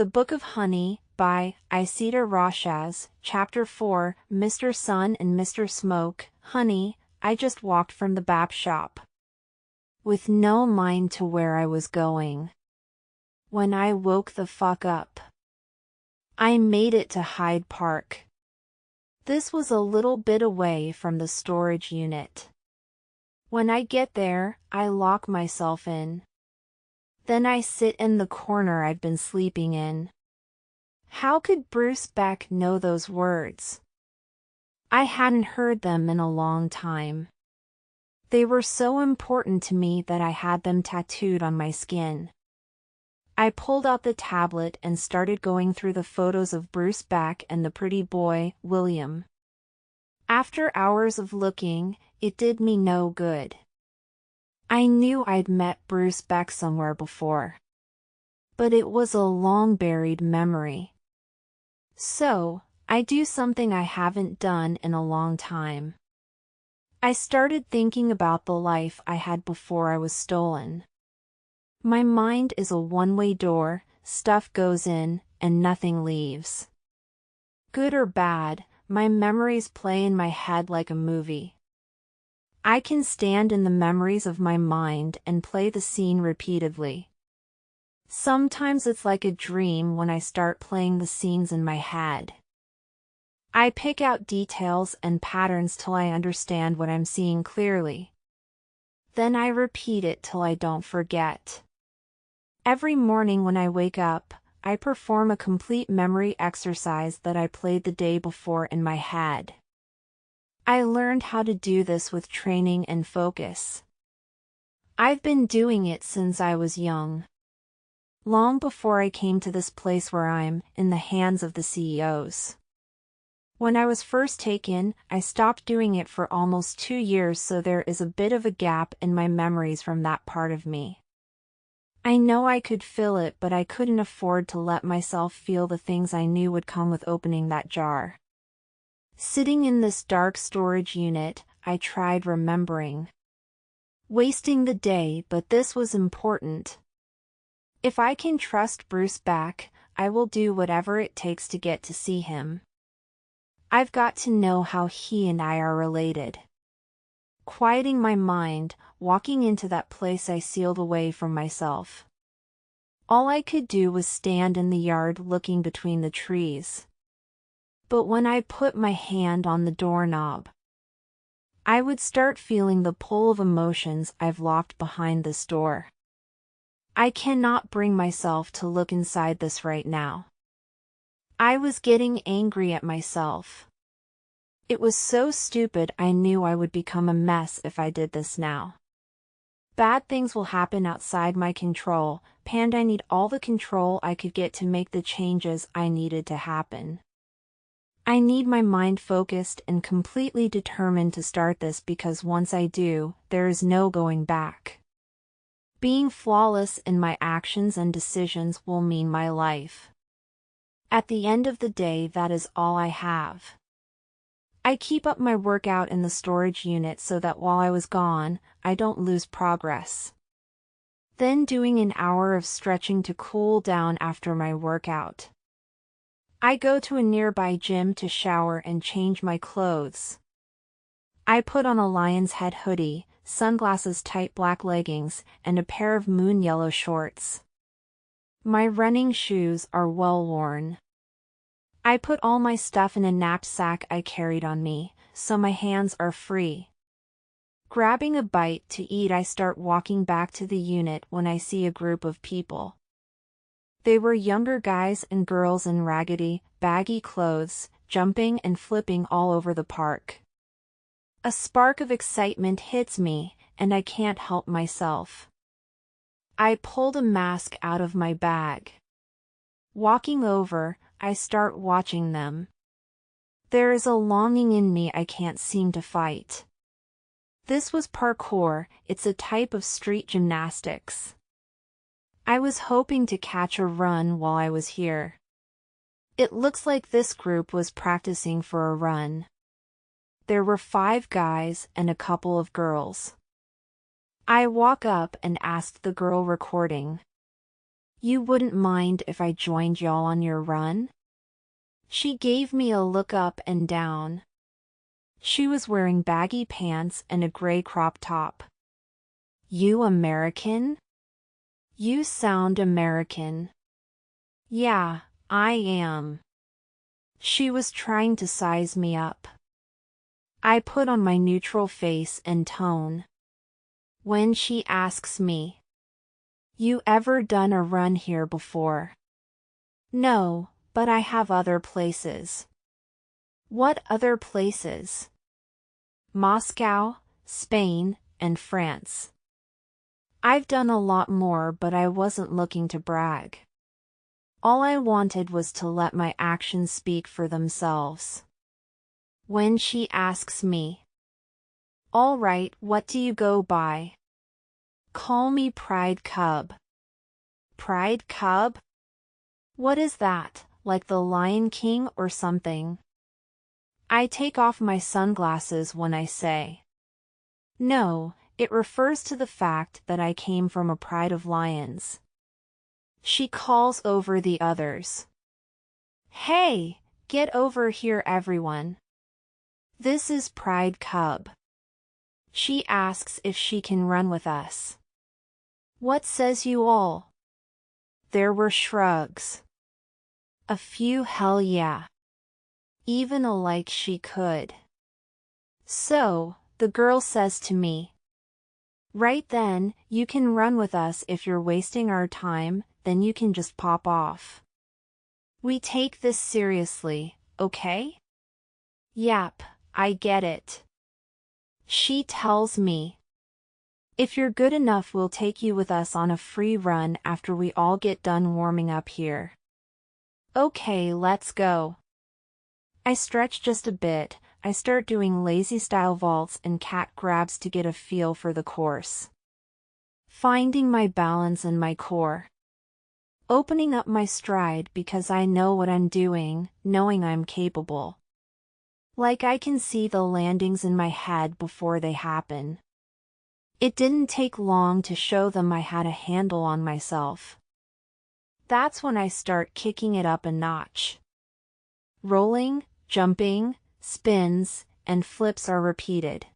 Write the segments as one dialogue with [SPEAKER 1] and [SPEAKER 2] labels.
[SPEAKER 1] The Book of Honey, by Iceda Rochaz, Chapter 4, Mr. Sun and Mr. Smoke. Honey, I just walked from the bap shop, with no mind to where I was going, when I woke the fuck up. I made it to Hyde Park. This was a little bit away from the storage unit. When I get there, I lock myself in. Then I sit in the corner I've been sleeping in. How could Bruce Beck know those words? I hadn't heard them in a long time. They were so important to me that I had them tattooed on my skin. I pulled out the tablet and started going through the photos of Bruce Beck and the pretty boy, William. After hours of looking, it did me no good. I knew I'd met Bruce Beck somewhere before, but it was a long-buried memory. So, I do something I haven't done in a long time. I started thinking about the life I had before I was stolen. My mind is a one-way door, stuff goes in, and nothing leaves. Good or bad, my memories play in my head like a movie. I can stand in the memories of my mind and play the scene repeatedly. Sometimes it's like a dream when I start playing the scenes in my head. I pick out details and patterns till I understand what I'm seeing clearly. Then I repeat it till I don't forget. Every morning when I wake up, I perform a complete memory exercise that I played the day before in my head. I learned how to do this with training and focus. I've been doing it since I was young. Long before I came to this place where I'm in the hands of the CEOs. When I was first taken, I stopped doing it for almost 2 years, so there is a bit of a gap in my memories from that part of me. I know I could fill it, but I couldn't afford to let myself feel the things I knew would come with opening that jar. Sitting in this dark storage unit, I tried remembering. Wasting the day, but this was important. If I can trust Bruce Beck, I will do whatever it takes to get to see him. I've got to know how he and I are related. Quieting my mind, walking into that place I sealed away from myself. All I could do was stand in the yard looking between the trees. But when I put my hand on the doorknob, I would start feeling the pull of emotions I've locked behind this door. I cannot bring myself to look inside this right now. I was getting angry at myself. It was so stupid. I knew I would become a mess if I did this now. Bad things will happen outside my control, and I need all the control I could get to make the changes I needed to happen. I need my mind focused and completely determined to start this, because once I do, there is no going back. Being flawless in my actions and decisions will mean my life. At the end of the day, that is all I have. I keep up my workout in the storage unit so that while I was gone, I don't lose progress. Then doing an hour of stretching to cool down after my workout. I go to a nearby gym to shower and change my clothes. I put on a lion's head hoodie, sunglasses, tight black leggings, and a pair of moon yellow shorts. My running shoes are well worn. I put all my stuff in a knapsack I carried on me, so my hands are free. Grabbing a bite to eat, I start walking back to the unit when I see a group of people. They were younger guys and girls in raggedy, baggy clothes, jumping and flipping all over the park. A spark of excitement hits me, and I can't help myself. I pulled a mask out of my bag. Walking over, I start watching them. There is a longing in me I can't seem to fight. This was parkour. It's a type of street gymnastics. I was hoping to catch a run while I was here. It looks like this group was practicing for a run. There were 5 guys and a couple of girls. I walk up and ask the girl recording, You wouldn't mind if I joined y'all on your run? She gave me a look up and down. She was wearing baggy pants and a gray crop top. You American? You sound American. Yeah, I am. She was trying to size me up. I put on my neutral face and tone. When she asks me, "You ever done a run here before?" No, but I have other places. What other places? Moscow, Spain, and France. I've done a lot more, but I wasn't looking to brag. All I wanted was to let my actions speak for themselves. When she asks me, "All right, what do you go by?" Call me Pride Cub. Pride Cub? What is that, like the Lion King or something? I take off my sunglasses when I say. No, it refers to the fact that I came from a pride of lions. She calls over the others. Hey, get over here everyone. This is Pride Cub. She asks if she can run with us. What says you all? There were shrugs. A few hell yeah. Even a like she could. So, the girl says to me, "Right then, you can run with us. If you're wasting our time, then you can just pop off. We take this seriously, okay?" Yap, I get it. She tells me, "If you're good enough, we'll take you with us on a free run after we all get done warming up here." Okay, let's go. I stretch just a bit. I start doing lazy style vaults and cat grabs to get a feel for the course. Finding my balance and my core. Opening up my stride because I know what I'm doing, knowing I'm capable. Like I can see the landings in my head before they happen. It didn't take long to show them I had a handle on myself. That's when I start kicking it up a notch. Rolling, jumping, spins, and flips are repeated.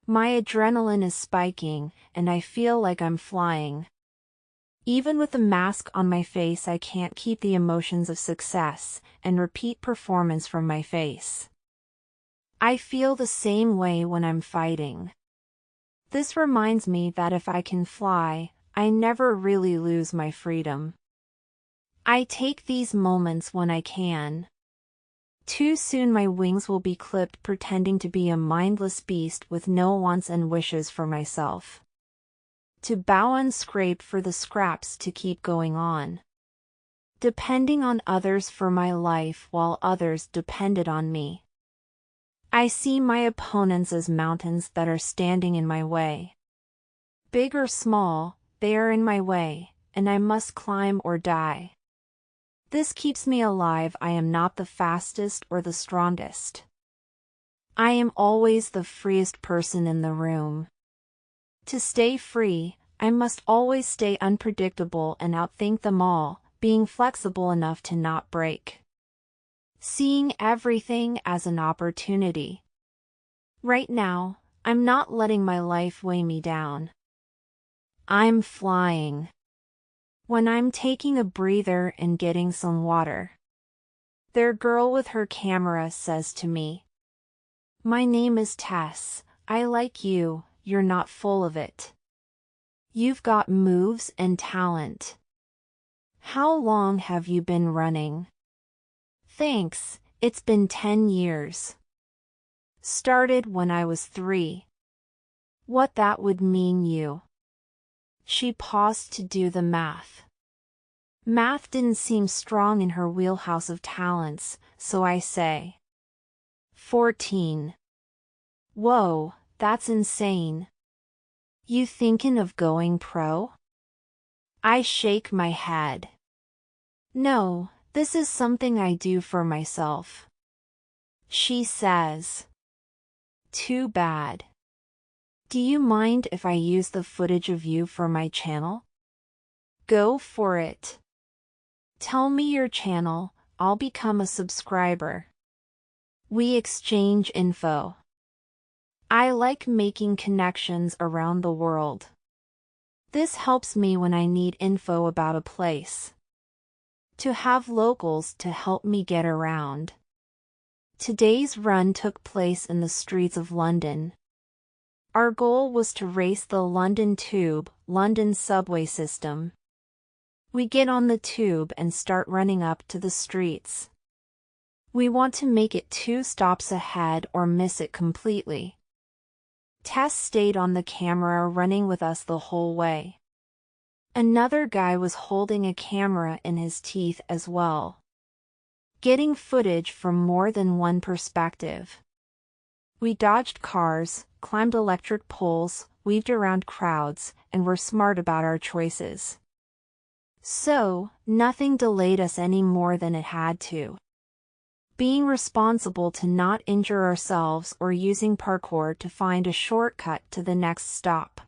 [SPEAKER 1] My adrenaline is spiking, and I feel like I'm flying. Even with the mask on my face, I can't keep the emotions of success and repeat performance from my face. I feel the same way when I'm fighting. This reminds me that if I can fly, I never really lose my freedom. I take these moments when I can. Too soon my wings will be clipped pretending to be a mindless beast with no wants and wishes for myself. To bow and scrape for the scraps to keep going on. Depending on others for my life while others depended on me. I see my opponents as mountains that are standing in my way. Big or small, they are in my way, and I must climb or die. This keeps me alive. I am not the fastest or the strongest. I am always the freest person in the room. To stay free, I must always stay unpredictable and outthink them all, being flexible enough to not break. Seeing everything as an opportunity. Right now, I'm not letting my life weigh me down. I'm flying. When I'm taking a breather and getting some water. Their girl with her camera says to me, "My name is Tess, I like you, you're not full of it. You've got moves and talent. How long have you been running?" "Thanks, it's been 10 years. Started when I was 3. What that would mean you." She paused to do the math. Math didn't seem strong in her wheelhouse of talents, so I say, 14. Whoa, that's insane. You thinking of going pro? I shake my head. No, this is something I do for myself. She says, too bad. Do you mind if I use the footage of you for my channel? Go for it. Tell me your channel, I'll become a subscriber. We exchange info. I like making connections around the world. This helps me when I need info about a place. To have locals to help me get around. Today's run took place in the streets of London. Our goal was to race the London Tube, London's subway system. We get on the tube and start running up to the streets. We want to make it 2 stops ahead or miss it completely. Tess stayed on the camera running with us the whole way. Another guy was holding a camera in his teeth as well. Getting footage from more than one perspective. We dodged cars, climbed electric poles, weaved around crowds, and were smart about our choices. So, nothing delayed us any more than it had to. Being responsible to not injure ourselves or using parkour to find a shortcut to the next stop.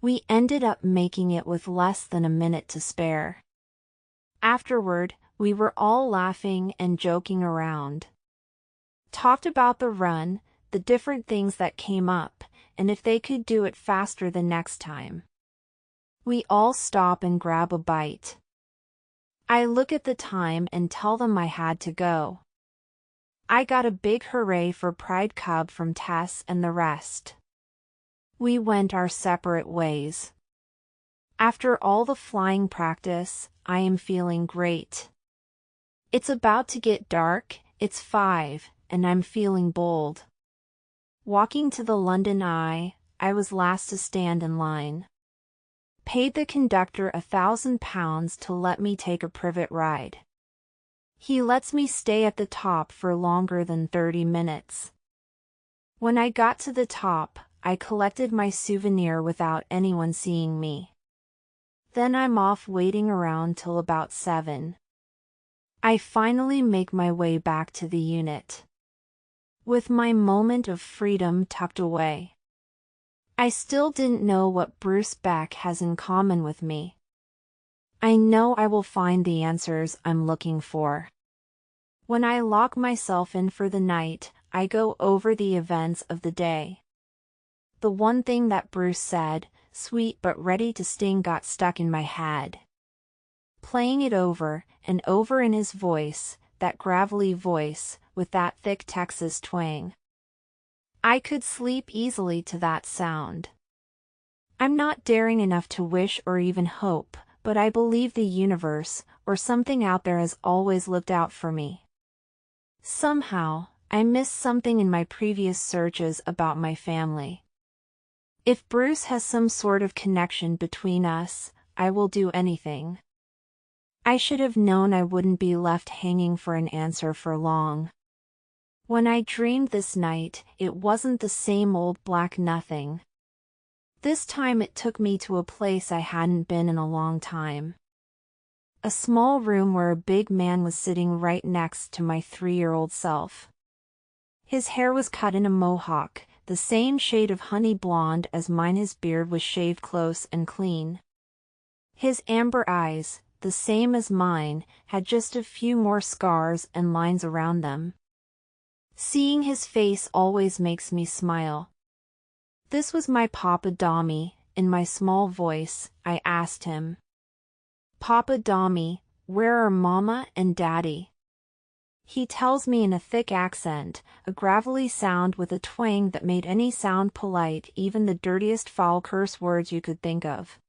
[SPEAKER 1] We ended up making it with less than a minute to spare. Afterward, we were all laughing and joking around. Talked about the run, the different things that came up, and if they could do it faster the next time. We all stop and grab a bite. I look at the time and tell them I had to go. I got a big hooray for Pride Cub from Tess and the rest. We went our separate ways. After all the flying practice, I am feeling great. It's about to get dark, it's 5, and I'm feeling bold. Walking to the London Eye, I was last to stand in line. Paid the conductor £1,000 to let me take a private ride. He lets me stay at the top for longer than 30 minutes. When I got to the top, I collected my souvenir without anyone seeing me. Then I'm off waiting around till about 7. I finally make my way back to the unit. With my moment of freedom tucked away. I still didn't know what Bruce Beck has in common with me. I know I will find the answers I'm looking for. When I lock myself in for the night, I go over the events of the day. The one thing that Bruce said, sweet but ready to sting, got stuck in my head. Playing it over and over in his voice, that gravelly voice, with that thick Texas twang. I could sleep easily to that sound. I'm not daring enough to wish or even hope, but I believe the universe, or something out there, has always looked out for me. Somehow, I missed something in my previous searches about my family. If Bruce has some sort of connection between us, I will do anything. I should have known I wouldn't be left hanging for an answer for long. When I dreamed this night, it wasn't the same old black nothing. This time it took me to a place I hadn't been in a long time. A small room where a big man was sitting right next to my 3-year-old self. His hair was cut in a mohawk, the same shade of honey blonde as mine. His beard was shaved close and clean. His amber eyes, the same as mine, had just a few more scars and lines around them. Seeing his face always makes me smile. This was my Papa Dommy. In my small voice, I asked him, "Papa Dommy, where are Mama and Daddy?" He tells me in a thick accent, a gravelly sound with a twang that made any sound polite, even the dirtiest foul curse words you could think of.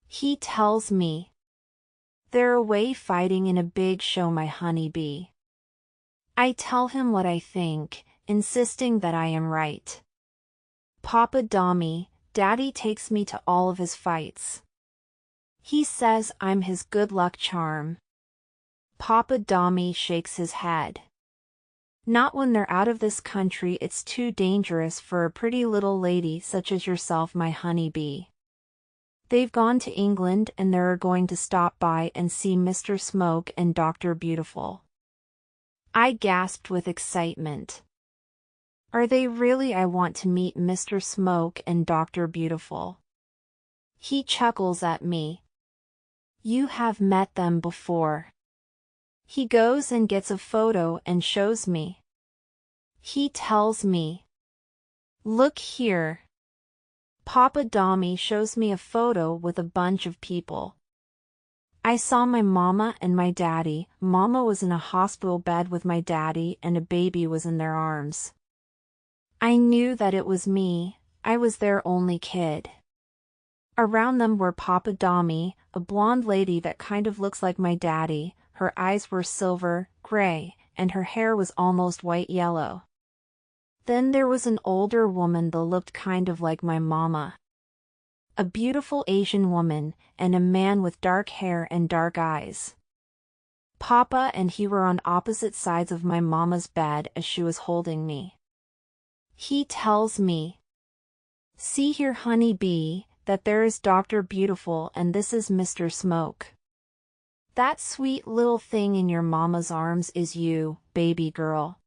[SPEAKER 1] He tells me, "They're away fighting in a big show, my honeybee." I tell him what I think, insisting that I am right. Papa Dommy, Daddy takes me to all of his fights. He says I'm his good luck charm. Papa Dommy shakes his head. Not when they're out of this country. It's too dangerous for a pretty little lady such as yourself, my honeybee. They've gone to England and they're going to stop by and see Mr. Smoke and Dr. Beautiful. I gasped with excitement. Are they really? I want to meet Mr. Smoke and Dr. Beautiful. He chuckles at me. You have met them before. He goes and gets a photo and shows me. He tells me, "Look here." Papa Dommy shows me a photo with a bunch of people. I saw my mama and my daddy. Mama was in a hospital bed with my daddy and a baby was in their arms. I knew that it was me. I was their only kid. Around them were Papa Dommy, a blonde lady that kind of looks like my daddy. Her eyes were silver, gray, and her hair was almost white-yellow. Then there was an older woman that looked kind of like my mama. A beautiful Asian woman, and a man with dark hair and dark eyes. Papa and he were on opposite sides of my mama's bed as she was holding me. He tells me, "See here, honey bee, that there is Dr. Beautiful and this is Mr. Smoke. That sweet little thing in your mama's arms is you, baby girl.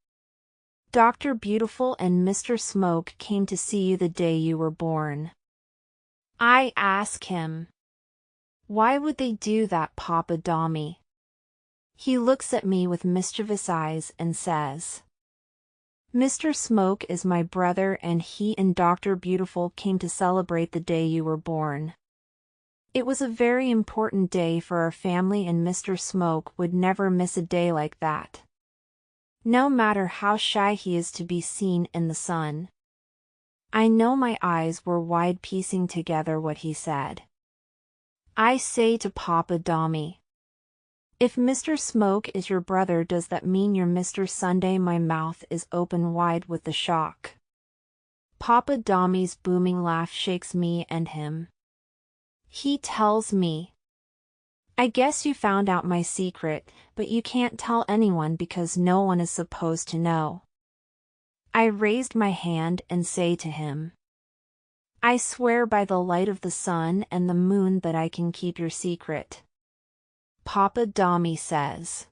[SPEAKER 1] Dr. Beautiful and Mr. Smoke came to see you the day you were born." I ask him, "Why would they do that, Papa Dommy?" He looks at me with mischievous eyes and says, "Mr. Smoke is my brother and he and Dr. Beautiful came to celebrate the day you were born. It was a very important day for our family and Mr. Smoke would never miss a day like that. No matter how shy he is to be seen in the sun." I know my eyes were wide piecing together what he said. I say to Papa Dommy, "If Mr. Smoke is your brother, does that mean you're Mr. Sunday?" My mouth is open wide with the shock. Papa Dommy's booming laugh shakes me and him. He tells me, "I guess you found out my secret, but you can't tell anyone because no one is supposed to know." I raised my hand and say to him, "I swear by the light of the sun and the moon that I can keep your secret." Papa Dommy says,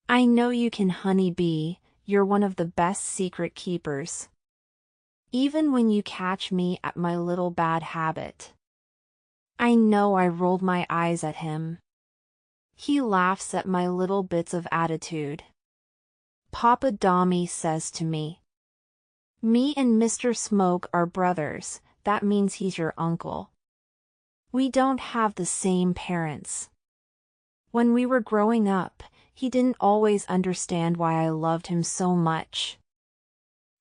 [SPEAKER 1] "I know you can, honey bee, you're one of the best secret keepers. Even when you catch me at my little bad habit." I know I rolled my eyes at him. He laughs at my little bits of attitude. Papa Dommy says to me, "Me and Mr. Smoke are brothers, that means he's your uncle. We don't have the same parents. When we were growing up, he didn't always understand why I loved him so much.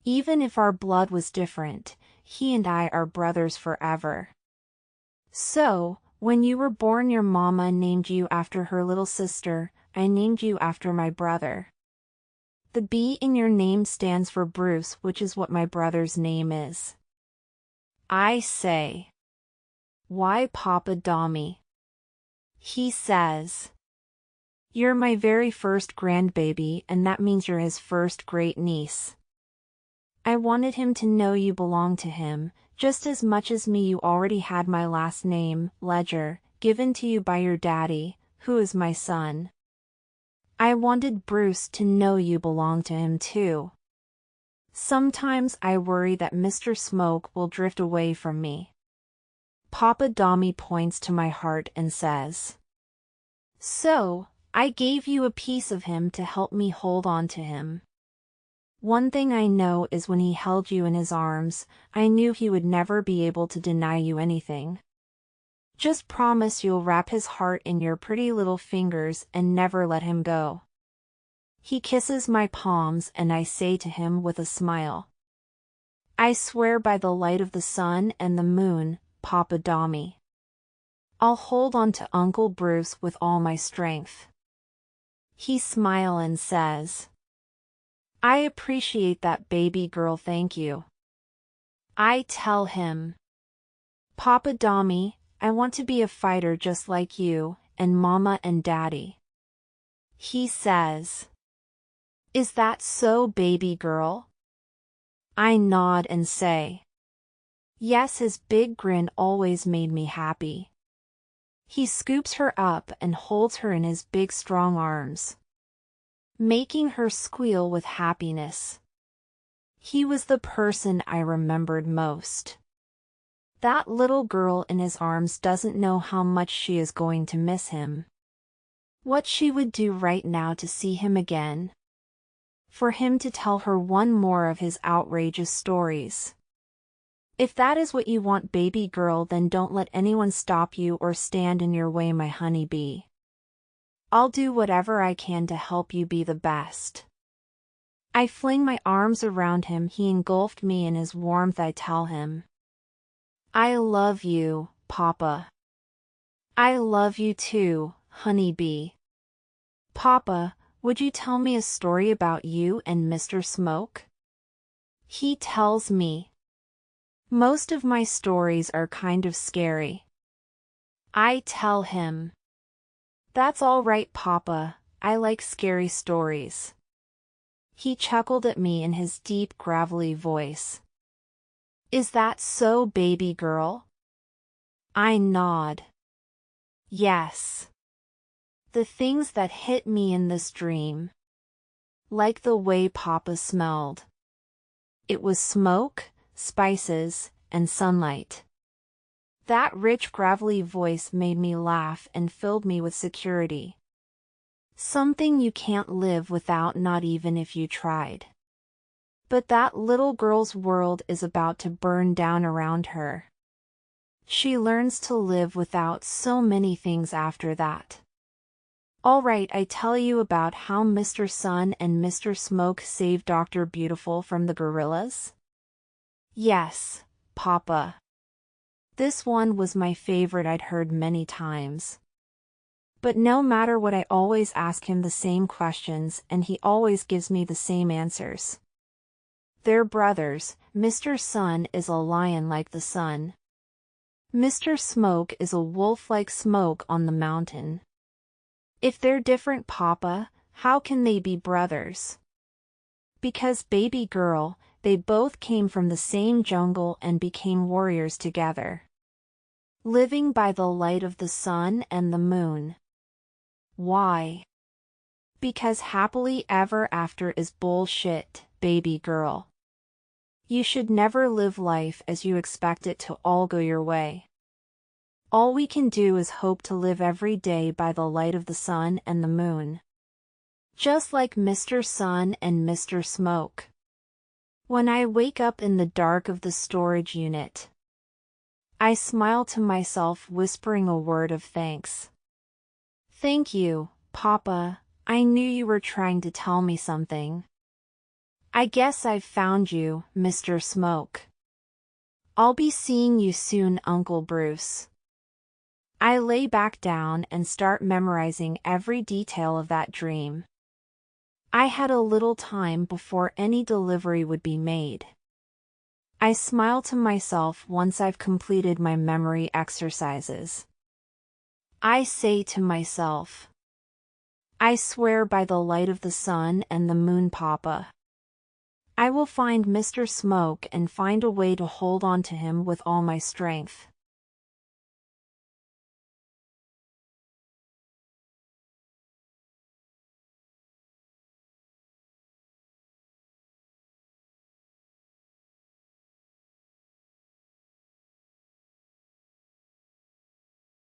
[SPEAKER 1] Even if our blood was different, he and I are brothers forever. So, when you were born, your mama named you after her little sister, I named you after my brother. The B in your name stands for Bruce, which is what my brother's name is." I say, "Why, Papa Dommy?" He says, "You're my very first grandbaby and that means you're his first great niece. I wanted him to know you belong to him, just as much as me. You already had my last name, Ledger, given to you by your daddy, who is my son. I wanted Bruce to know you belong to him too. Sometimes I worry that Mr. Smoke will drift away from me." Papa Dommy points to my heart and says, "So, I gave you a piece of him to help me hold on to him. One thing I know is when he held you in his arms, I knew he would never be able to deny you anything. Just promise you'll wrap his heart in your pretty little fingers and never let him go." He kisses my palms and I say to him with a smile, "I swear by the light of the sun and the moon, Papa Dommy. I'll hold on to Uncle Bruce with all my strength." He smiles and says, "I appreciate that, baby girl, thank you." I tell him, "Papa Dommy, I want to be a fighter just like you, and Mama and Daddy." He says, "Is that so, baby girl?" I nod and say, "Yes." His big grin always made me happy. He scoops her up and holds her in his big strong arms, making her squeal with happiness. He was the person I remembered most. That little girl in his arms doesn't know how much she is going to miss him. What she would do right now to see him again. For him to tell her one more of his outrageous stories. If that is what you want, baby girl, then don't let anyone stop you or stand in your way, my honey bee. I'll do whatever I can to help you be the best. I fling my arms around him, he engulfed me in his warmth. I tell him, I love you, Papa. I love you too, honey bee. Papa, would you tell me a story about you and Mr. Smoke? He tells me. Most of my stories are kind of scary. I tell him. That's all right, Papa, I like scary stories. He chuckled at me in his deep, gravelly voice. Is that so, baby girl? I nod. Yes. The things that hit me in this dream. Like the way Papa smelled. It was smoke, spices, and sunlight. That rich, gravelly voice made me laugh and filled me with security. Something you can't live without, not even if you tried. But that little girl's world is about to burn down around her. She learns to live without so many things after that. All right, I tell you about how Mr. Sun and Mr. Smoke saved Dr. Beautiful from the gorillas? Yes, Papa. This one was my favorite, I'd heard many times. But no matter what, I always ask him the same questions and he always gives me the same answers. They're brothers. Mr. Sun is a lion like the sun. Mr. Smoke is a wolf like smoke on the mountain. If they're different, Papa, how can they be brothers? Because, baby girl, they both came from the same jungle and became warriors together. Living by the light of the sun and the moon. Why? Because happily ever after is bullshit, baby girl. You should never live life as you expect it to all go your way. All we can do is hope to live every day by the light of the sun and the moon. Just like Mr. Sun and Mr. Smoke. When I wake up in the dark of the storage unit, I smile to myself, whispering a word of thanks. Thank you, Papa, I knew you were trying to tell me something. I guess I've found you, Mr. Smoke. I'll be seeing you soon, Uncle Bruce. I lay back down and start memorizing every detail of that dream. I had a little time before any delivery would be made. I smile to myself once I've completed my memory exercises. I say to myself, I swear by the light of the sun and the moon, Papa, I will find Mr. Smoke and find a way to hold on to him with all my strength.